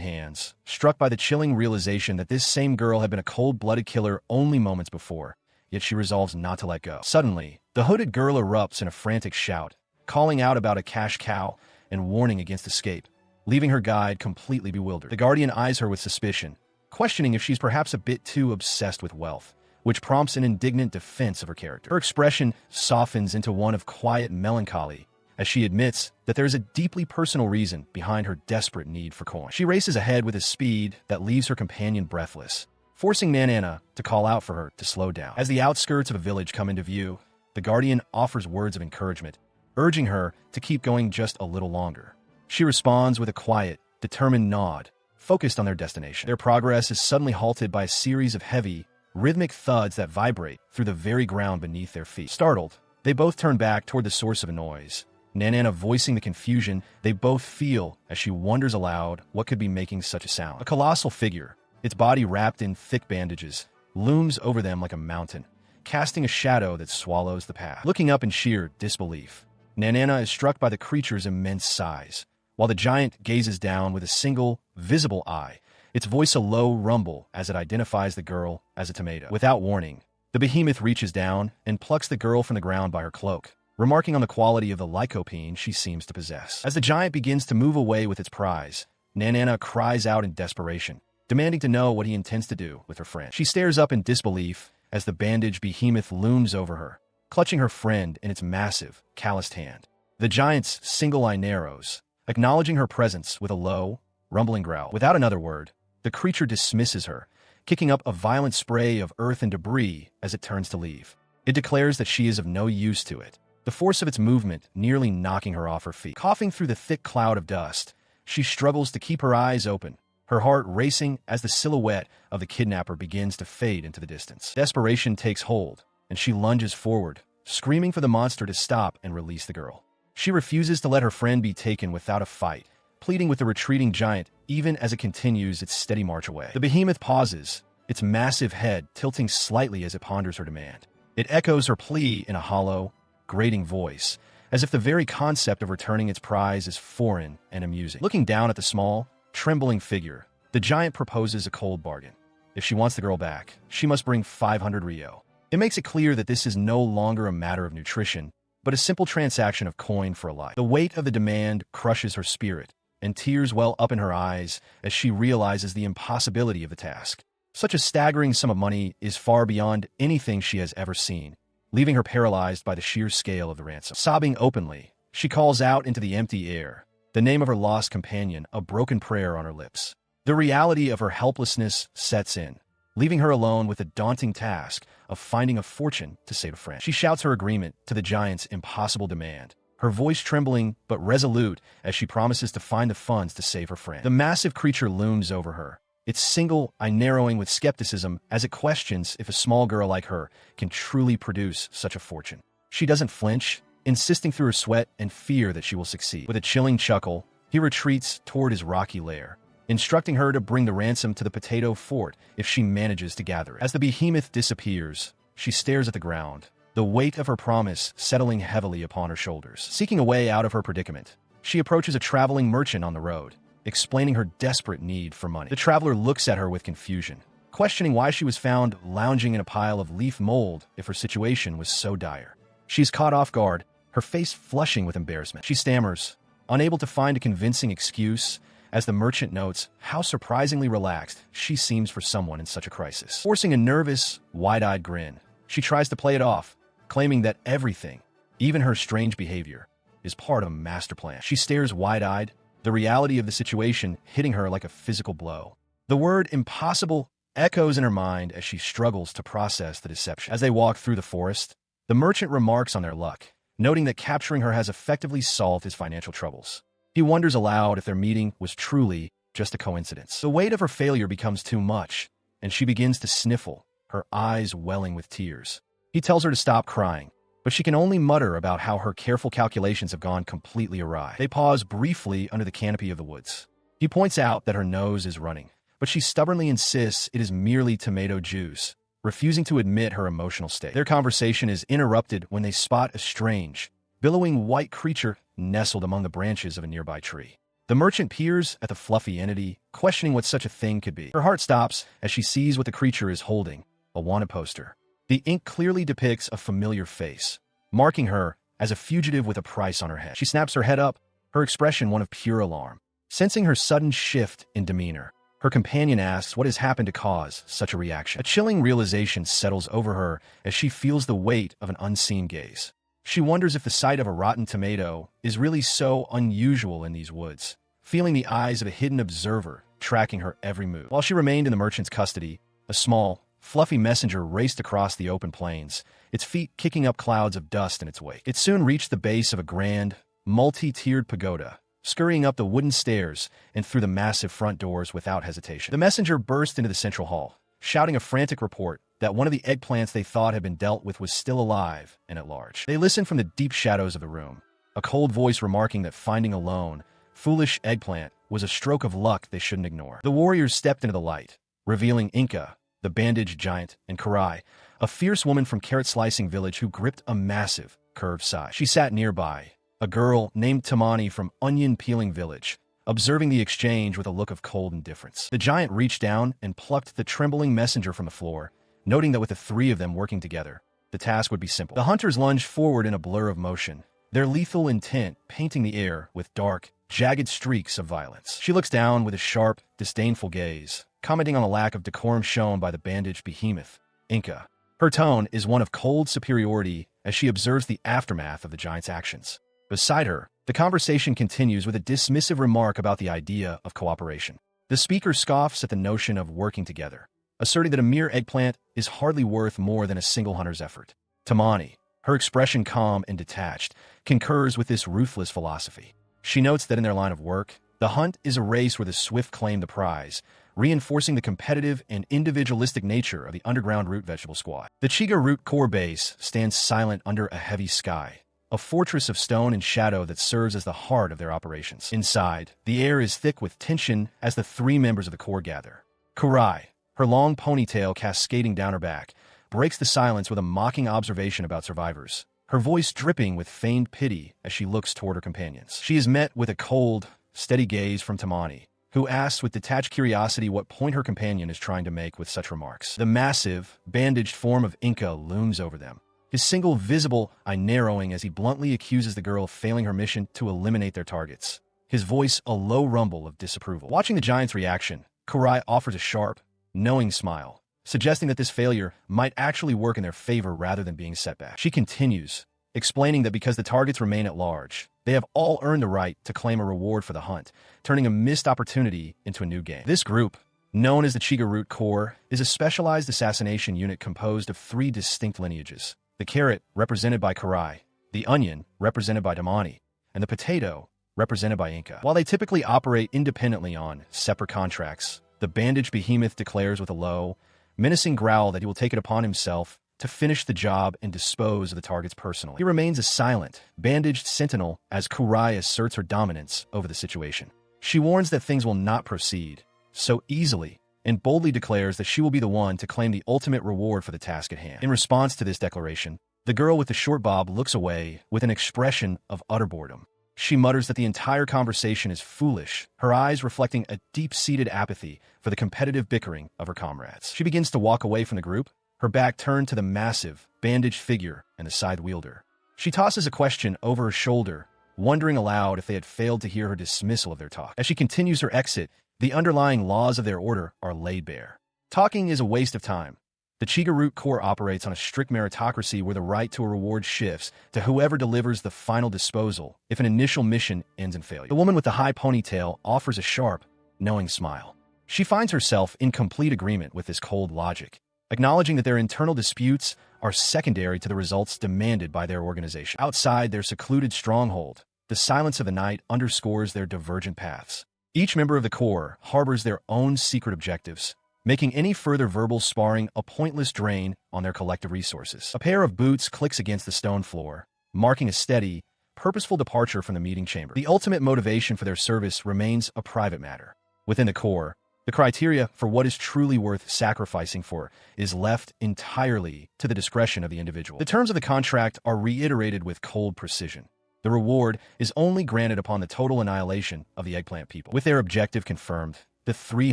Speaker 1: hands, struck by the chilling realization that this same girl had been a cold-blooded killer only moments before, yet she resolves not to let go. Suddenly, the hooded girl erupts in a frantic shout, calling out about a cash cow and warning against escape, leaving her guide completely bewildered. The Guardian eyes her with suspicion, questioning if she's perhaps a bit too obsessed with wealth, which prompts an indignant defense of her character. Her expression softens into one of quiet melancholy as she admits that there is a deeply personal reason behind her desperate need for coin. She races ahead with a speed that leaves her companion breathless, forcing Nanana to call out for her to slow down. As the outskirts of a village come into view, the Guardian offers words of encouragement, urging her to keep going just a little longer. She responds with a quiet, determined nod, focused on their destination. Their progress is suddenly halted by a series of heavy, rhythmic thuds that vibrate through the very ground beneath their feet. Startled, they both turn back toward the source of the noise, Nanana voicing the confusion they both feel as she wonders aloud what could be making such a sound. A colossal figure, its body wrapped in thick bandages, looms over them like a mountain, casting a shadow that swallows the path. Looking up in sheer disbelief, Nanana is struck by the creature's immense size, while the giant gazes down with a single, visible eye, its voice a low rumble as it identifies the girl as a tomato. Without warning, the behemoth reaches down and plucks the girl from the ground by her cloak, remarking on the quality of the lycopene she seems to possess. As the giant begins to move away with its prize, Nanana cries out in desperation, demanding to know what he intends to do with her friend. She stares up in disbelief as the bandaged behemoth looms over her, clutching her friend in its massive, calloused hand. The giant's single eye narrows, acknowledging her presence with a low, rumbling growl. Without another word, the creature dismisses her, kicking up a violent spray of earth and debris as it turns to leave. It declares that she is of no use to it, the force of its movement nearly knocking her off her feet. Coughing through the thick cloud of dust, she struggles to keep her eyes open, her heart racing as the silhouette of the kidnapper begins to fade into the distance. Desperation takes hold, and she lunges forward, screaming for the monster to stop and release the girl. She refuses to let her friend be taken without a fight, pleading with the retreating giant even as it continues its steady march away. The behemoth pauses, its massive head tilting slightly as it ponders her demand. It echoes her plea in a hollow, grating voice, as if the very concept of returning its prize is foreign and amusing. Looking down at the small, trembling figure, the giant proposes a cold bargain. If she wants the girl back, she must bring 500 Rio. It makes it clear that this is no longer a matter of nutrition, but a simple transaction of coin for a life. The weight of the demand crushes her spirit, and tears well up in her eyes as she realizes the impossibility of the task. Such a staggering sum of money is far beyond anything she has ever seen, leaving her paralyzed by the sheer scale of the ransom. Sobbing openly, she calls out into the empty air, the name of her lost companion, a broken prayer on her lips. The reality of her helplessness sets in, leaving her alone with the daunting task of finding a fortune to save a friend. She shouts her agreement to the giant's impossible demand, her voice trembling but resolute as she promises to find the funds to save her friend. The massive creature looms over her, its single eye narrowing with skepticism as it questions if a small girl like her can truly produce such a fortune. She doesn't flinch, insisting through her sweat and fear that she will succeed. With a chilling chuckle, he retreats toward his rocky lair, instructing her to bring the ransom to the potato fort if she manages to gather it. As the behemoth disappears, she stares at the ground, the weight of her promise settling heavily upon her shoulders. Seeking a way out of her predicament, she approaches a traveling merchant on the road, explaining her desperate need for money. The traveler looks at her with confusion, questioning why she was found lounging in a pile of leaf mold if her situation was so dire. She's caught off guard, her face flushing with embarrassment. She stammers, unable to find a convincing excuse, as the merchant notes how surprisingly relaxed she seems for someone in such a crisis. Forcing a nervous, wide-eyed grin, she tries to play it off, claiming that everything, even her strange behavior, is part of a master plan. She stares wide-eyed, the reality of the situation hitting her like a physical blow. The word impossible echoes in her mind as she struggles to process the deception. As they walk through the forest, the merchant remarks on their luck, noting that capturing her has effectively solved his financial troubles. He wonders aloud if their meeting was truly just a coincidence. The weight of her failure becomes too much, and she begins to sniffle, her eyes welling with tears. He tells her to stop crying, but she can only mutter about how her careful calculations have gone completely awry. They pause briefly under the canopy of the woods. He points out that her nose is running, but she stubbornly insists it is merely tomato juice, refusing to admit her emotional state. Their conversation is interrupted when they spot a strange, billowing white creature nestled among the branches of a nearby tree. The merchant peers at the fluffy entity, questioning what such a thing could be. Her heart stops as she sees what the creature is holding, a wanted poster. The ink clearly depicts a familiar face, marking her as a fugitive with a price on her head. She snaps her head up, her expression one of pure alarm. Sensing her sudden shift in demeanor, her companion asks what has happened to cause such a reaction. A chilling realization settles over her as she feels the weight of an unseen gaze. She wonders if the sight of a rotten tomato is really so unusual in these woods, feeling the eyes of a hidden observer tracking her every move. While she remained in the merchant's custody, a small, fluffy messenger raced across the open plains, its feet kicking up clouds of dust in its wake. It soon reached the base of a grand, multi-tiered pagoda, scurrying up the wooden stairs and through the massive front doors without hesitation. The messenger burst into the central hall, shouting a frantic report that one of the eggplants they thought had been dealt with was still alive and at large. They listened from the deep shadows of the room, a cold voice remarking that finding a lone, foolish eggplant was a stroke of luck they shouldn't ignore. The warriors stepped into the light, revealing Inca, the bandaged giant, and Karai, a fierce woman from carrot-slicing village who gripped a massive, curved scythe. She sat nearby, a girl named Tamani from onion-peeling village, observing the exchange with a look of cold indifference. The giant reached down and plucked the trembling messenger from the floor, noting that with the three of them working together, the task would be simple. The hunters lunged forward in a blur of motion, their lethal intent painting the air with dark, jagged streaks of violence. She looks down with a sharp, disdainful gaze, commenting on the lack of decorum shown by the bandaged behemoth, Inca. Her tone is one of cold superiority as she observes the aftermath of the giant's actions. Beside her, the conversation continues with a dismissive remark about the idea of cooperation. The speaker scoffs at the notion of working together, asserting that a mere eggplant is hardly worth more than a single hunter's effort. Tamani, her expression calm and detached, concurs with this ruthless philosophy. She notes that in their line of work, the hunt is a race where the swift claim the prize, reinforcing the competitive and individualistic nature of the underground root vegetable squad. The Chigaroot Corps base stands silent under a heavy sky, a fortress of stone and shadow that serves as the heart of their operations. Inside, the air is thick with tension as the three members of the Corps gather. Kurai, her long ponytail cascading down her back, breaks the silence with a mocking observation about survivors, her voice dripping with feigned pity as she looks toward her companions. She is met with a cold, steady gaze from Tamani, who asks with detached curiosity what point her companion is trying to make with such remarks. The massive, bandaged form of Inca looms over them, his single visible eye narrowing as he bluntly accuses the girl of failing her mission to eliminate their targets, his voice a low rumble of disapproval. Watching the giant's reaction, Kurai offers a sharp, knowing smile, suggesting that this failure might actually work in their favor rather than being a setback. She continues, explaining that because the targets remain at large, they have all earned the right to claim a reward for the hunt, turning a missed opportunity into a new game. This group, known as the Chigaroot Corps, is a specialized assassination unit composed of three distinct lineages: the carrot, represented by Karai, the onion, represented by Damani, and the potato, represented by Inca. While they typically operate independently on separate contracts, the bandaged behemoth declares with a low, menacing growl that he will take it upon himself to finish the job and dispose of the targets personally. He remains a silent, bandaged sentinel as Kurai asserts her dominance over the situation. She warns that things will not proceed so easily and boldly declares that she will be the one to claim the ultimate reward for the task at hand. In response to this declaration, the girl with the short bob looks away with an expression of utter boredom. She mutters that the entire conversation is foolish, her eyes reflecting a deep-seated apathy for the competitive bickering of her comrades. She begins to walk away from the group, her back turned to the massive, bandaged figure and the scythe wielder. She tosses a question over her shoulder, wondering aloud if they had failed to hear her dismissal of their talk. As she continues her exit, the underlying laws of their order are laid bare. Talking is a waste of time. The Chigaroot Corps operates on a strict meritocracy where the right to a reward shifts to whoever delivers the final disposal if an initial mission ends in failure. The woman with the high ponytail offers a sharp, knowing smile. She finds herself in complete agreement with this cold logic, acknowledging that their internal disputes are secondary to the results demanded by their organization. Outside their secluded stronghold, the silence of the night underscores their divergent paths. Each member of the Corps harbors their own secret objectives, making any further verbal sparring a pointless drain on their collective resources. A pair of boots clicks against the stone floor, marking a steady, purposeful departure from the meeting chamber. The ultimate motivation for their service remains a private matter. Within the Corps, the criteria for what is truly worth sacrificing for is left entirely to the discretion of the individual. The terms of the contract are reiterated with cold precision. The reward is only granted upon the total annihilation of the Eggplant people. With their objective confirmed, the three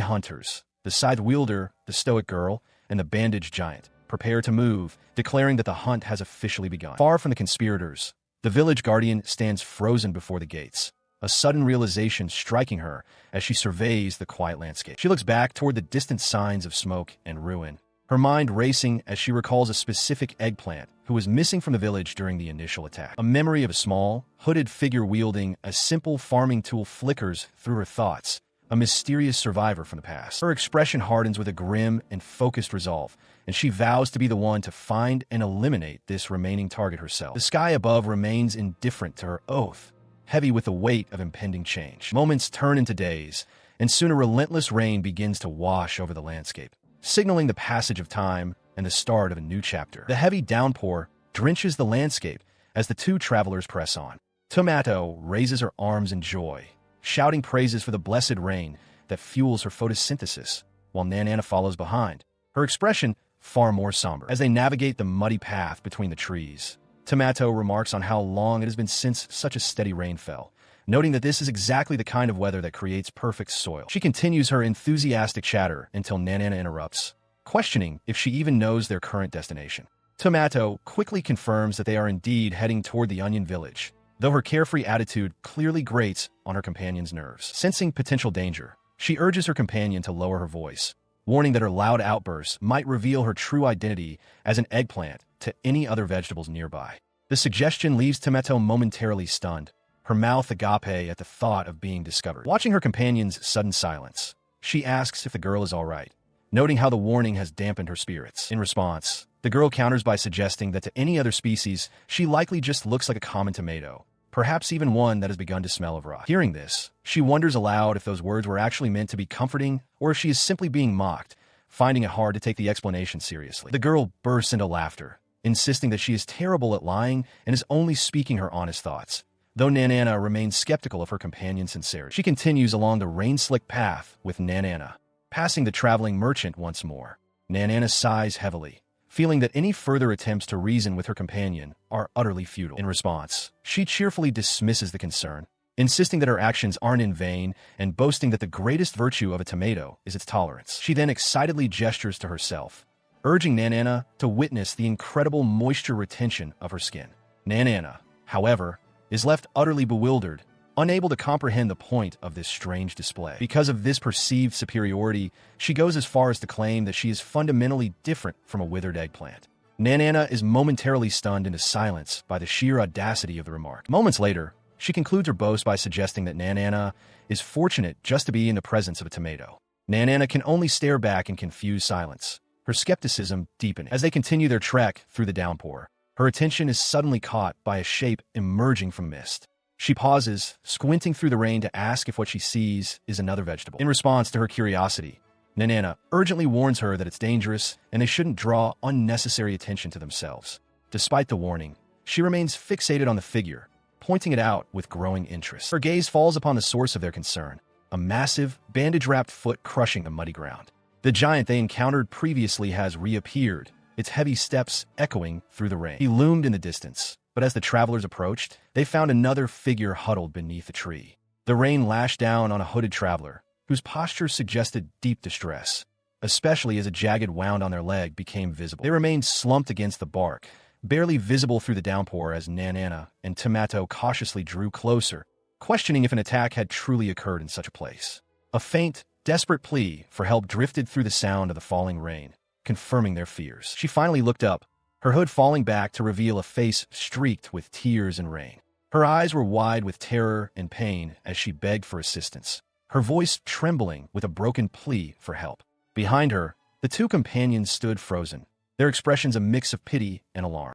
Speaker 1: hunters, the scythe wielder, the stoic girl, and the bandaged giant, prepare to move, declaring that the hunt has officially begun. Far from the conspirators, the village guardian stands frozen before the gates, a sudden realization striking her as she surveys the quiet landscape. She looks back toward the distant signs of smoke and ruin, her mind racing as she recalls a specific eggplant who was missing from the village during the initial attack. A memory of a small, hooded figure wielding a simple farming tool flickers through her thoughts, a mysterious survivor from the past. Her expression hardens with a grim and focused resolve, and she vows to be the one to find and eliminate this remaining target herself. The sky above remains indifferent to her oath, heavy with the weight of impending change. Moments turn into days, and soon a relentless rain begins to wash over the landscape, signaling the passage of time and the start of a new chapter. The heavy downpour drenches the landscape as the two travelers press on. Tomato raises her arms in joy, shouting praises for the blessed rain that fuels her photosynthesis, while Nanana follows behind, her expression far more somber. As they navigate the muddy path between the trees, Tomato remarks on how long it has been since such a steady rain fell, noting that this is exactly the kind of weather that creates perfect soil. She continues her enthusiastic chatter until Nanana interrupts, questioning if she even knows their current destination. Tomato quickly confirms that they are indeed heading toward the Onion Village, though her carefree attitude clearly grates on her companion's nerves. Sensing potential danger, she urges her companion to lower her voice, warning that her loud outbursts might reveal her true identity as an eggplant to any other vegetables nearby. The suggestion leaves Tomato momentarily stunned, her mouth agape at the thought of being discovered. Watching her companion's sudden silence, she asks if the girl is all right, noting how the warning has dampened her spirits. In response, the girl counters by suggesting that to any other species, she likely just looks like a common tomato, perhaps even one that has begun to smell of rot. Hearing this, she wonders aloud if those words were actually meant to be comforting or if she is simply being mocked, finding it hard to take the explanation seriously. The girl bursts into laughter, insisting that she is terrible at lying and is only speaking her honest thoughts, though Nanana remains skeptical of her companion's sincerity. She continues along the rain-slick path with Nanana, passing the traveling merchant once more. Nanana sighs heavily, feeling that any further attempts to reason with her companion are utterly futile. In response, she cheerfully dismisses the concern, insisting that her actions aren't in vain and boasting that the greatest virtue of a tomato is its tolerance. She then excitedly gestures to herself, urging Nanana to witness the incredible moisture retention of her skin. Nanana, however, is left utterly bewildered, unable to comprehend the point of this strange display. Because of this perceived superiority, she goes as far as to claim that she is fundamentally different from a withered eggplant. Nanana is momentarily stunned into silence by the sheer audacity of the remark. Moments later, she concludes her boast by suggesting that Nanana is fortunate just to be in the presence of a tomato. Nanana can only stare back in confused silence, her skepticism deepening. As they continue their trek through the downpour, her attention is suddenly caught by a shape emerging from mist. She pauses, squinting through the rain to ask if what she sees is another vegetable. In response to her curiosity, Nanana urgently warns her that it's dangerous and they shouldn't draw unnecessary attention to themselves. Despite the warning, she remains fixated on the figure, pointing it out with growing interest. Her gaze falls upon the source of their concern, a massive, bandage-wrapped foot crushing the muddy ground. The giant they encountered previously has reappeared, its heavy steps echoing through the rain. He loomed in the distance, but as the travelers approached, they found another figure huddled beneath a tree. The rain lashed down on a hooded traveler, whose posture suggested deep distress, especially as a jagged wound on their leg became visible. They remained slumped against the bark, barely visible through the downpour as Nanana and Tomato cautiously drew closer, questioning if an attack had truly occurred in such a place. A faint, desperate plea for help drifted through the sound of the falling rain, confirming their fears. She finally looked up, her hood falling back to reveal a face streaked with tears and rain. Her eyes were wide with terror and pain as she begged for assistance, her voice trembling with a broken plea for help. Behind her, the two companions stood frozen, their expressions a mix of pity and alarm.